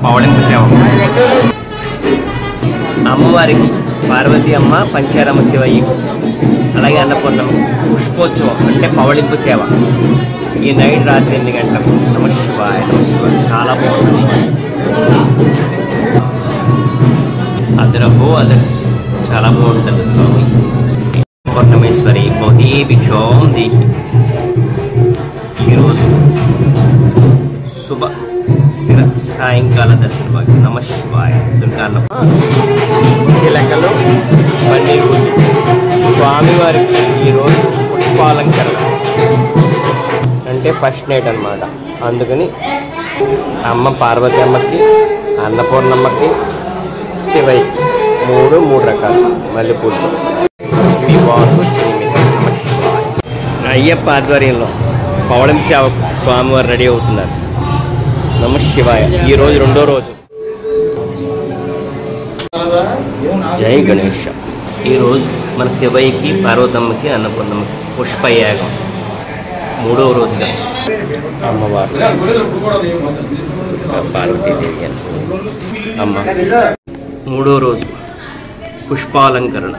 పవళింపు సేవ అమ్మవారికి పార్వతీ అమ్మ పంచారామ శివయ్య అలాగే అన్నపూర్ణమ్మ పుష్పోత్సవం అంటే పవళింపు సేవ ఈ నైట్ రాత్రి 8 గంటలకు నమ శివాయ చాలా బాగుంటుంది అదరహో అదర్స్ చాలా బాగుంటుంది స్వామి పౌర్ణమేశ్వరి బహుదీ భిక్షోం దేహి ఈరోజు శుభ స్థిర సాయంకాల దర్శన భాగ్యం నమ శివాయ దుర్గాన్న శ్రీలంకలో పన్నీర్ గుండి స్వామివారికి ఈరోజు పుష్పాలంకరణ అంటే ఫస్ట్ నైట్ అన్నమాట. అందుకని అమ్మ పార్వతి అమ్మకి అన్నపూర్ణమ్మకి శివయ్యకి మూడు రకాలు మల్లెపూలతో వివాసు అయ్యప్ప ఆధ్వర్యంలో పవళింపు సేవ స్వామివారు రెడీ అవుతున్నారు. నమ శివాయ. ఈరోజు 2వ రోజు. జై గణేష. ఈరోజు మన శివయ్యకి పార్వతమ్మకి అన్నపూర్ణమ్మకి పుష్పయాగం 3వ రోజుగా అమ్మవారు పార్వతీదేవి అమ్మ 3వ రోజు పుష్పాలంకరణ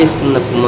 ఇస్తున్న నమ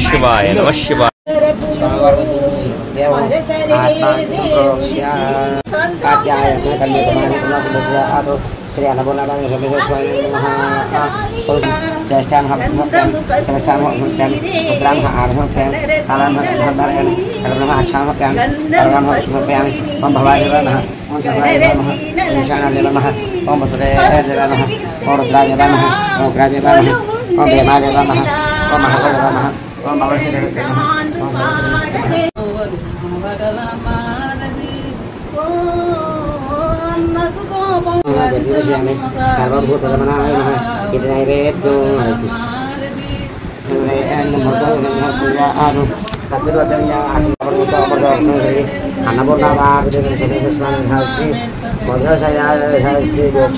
శివాయ నమ శివాయ అమ్మవారు శివాయ నమ శివాయ. శ్రీ అన్నపూర్ణాభం జ్యేష్ఠాన్ శ్రేష్ఠాన్ పుత్రాన్ ఆర్హోప్యాం కాలాన్ అక్షామప్యాం సర్వాన్ సమర్పయామి. ఓం భవాయ నమః ఓం శివాయ నమః ఓం ఈశానాయ నమః ఓం వసుదేవాయ నమః ఓం రుద్రాయ నమః ఓం ఉగ్రాయ నమః ఓం భీమాయ నమః ఓం మహాదేవాయ నమః ఓం భవశ్రీదేవాయ నమః సర్వభూతగమనాయ నమః. ఇది నైవేద్యం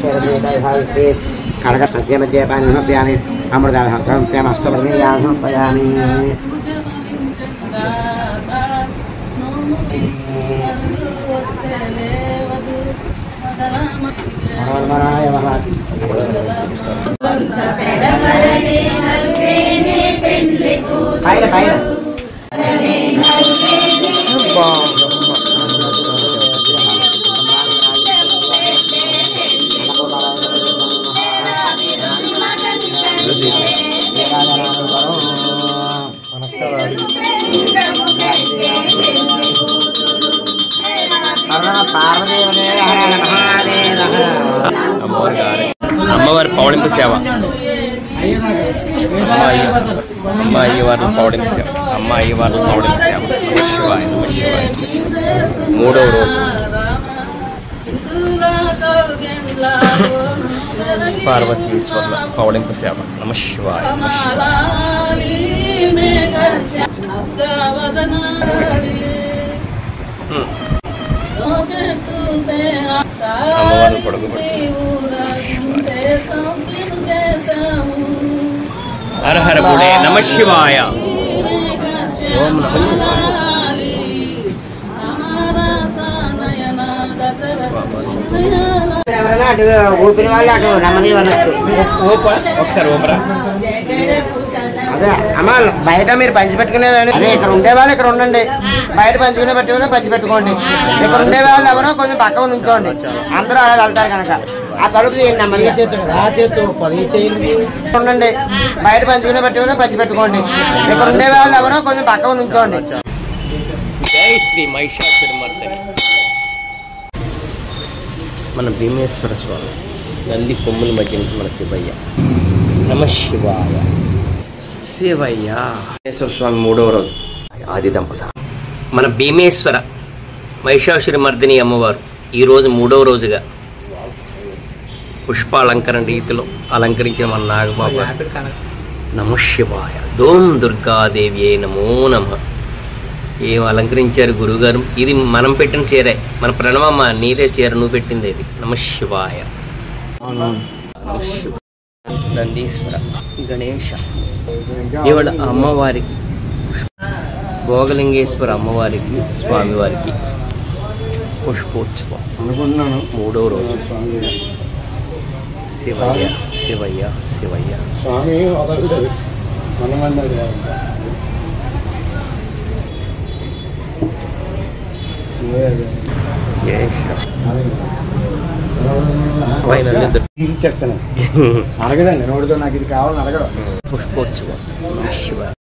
అన్నపూర్ణాభారతి కడగ మధ్య మధ్య పాని అమృతామస్తమయామి. పైన పైన అమ్మవారి పౌళింపు సేవ అమ్మాయి వారి పౌళింపు సేవ అమ్మాయి వారి పౌళింపు సేవ నమ శివాయ నమ శివాయ. 3వ రోజు పార్వతీశ్వర్ల పౌళింపు సేవ నమ శివాయ నమ అమ్మవారిని పొడుగుబడి హర హర బుడే నమ శివాయ. ఓం నమ శివాయ. అటు ఊపిరి వాళ్ళు అటు నెమ్మది అనొచ్చు. ఒకసారి ఊపరా. అదే అమ్మ బయట మీరు పంచి పెట్టుకునే అదే ఇక్కడ ఉండేవాళ్ళు ఇక్కడ ఉండండి, బయట పంచుకునే పెట్టుకుని పంచి పెట్టుకోండి. ఇక్కడ ఉండేవాళ్ళు ఎవరో కొంచెం పక్కన నుంచోండి, అందరూ అలా వెళ్తారు కనుక ఆ తలుపు చేయండి నెమ్మదిగా ఉండండి, బయట పంచుకునే పెట్టుకుని పంచి పెట్టుకోండి. ఇక్కడ ఉండేవాళ్ళు ఎవరో కొంచెం పక్కన నుంచోండి. జై శ్రీ మహిషాసురమర్దిని. మన భీమేశ్వర స్వామి నంది కొమ్ముల మధ్య నుంచి మన శివయ్య. నమ శివాయ. శివయ్య భీమేశ్వర స్వామి 3వ రోజు ఆది దంపత. మన భీమేశ్వర మహిషాసురమర్దిని అమ్మవారు ఈరోజు 3వ రోజుగా పుష్పాలంకరణ రీతిలో అలంకరించిన మన నాగబాబు. నమ శివాయ. దోం దుర్గాదేవి నమో నమ. ఏం అలంకరించారు గురువుగారు. ఇది మనం పెట్టిన చీరే, మన ప్రణవమ్మ నీదే చీర, నువ్వు పెట్టింది ఇది. నమ శివాయ. నందీశ్వర గణేష ఇవాళ అమ్మవారికి, భోగలింగేశ్వర అమ్మవారికి స్వామివారికి పుష్పోత్సవం 3వ రోజు. శివయ్య శివయ్య శివయ్య. చెప్తాను అడగడండి, నోటితో నాకు ఇది కావాలని అడగడం. పుష్పోత్సవం. శివ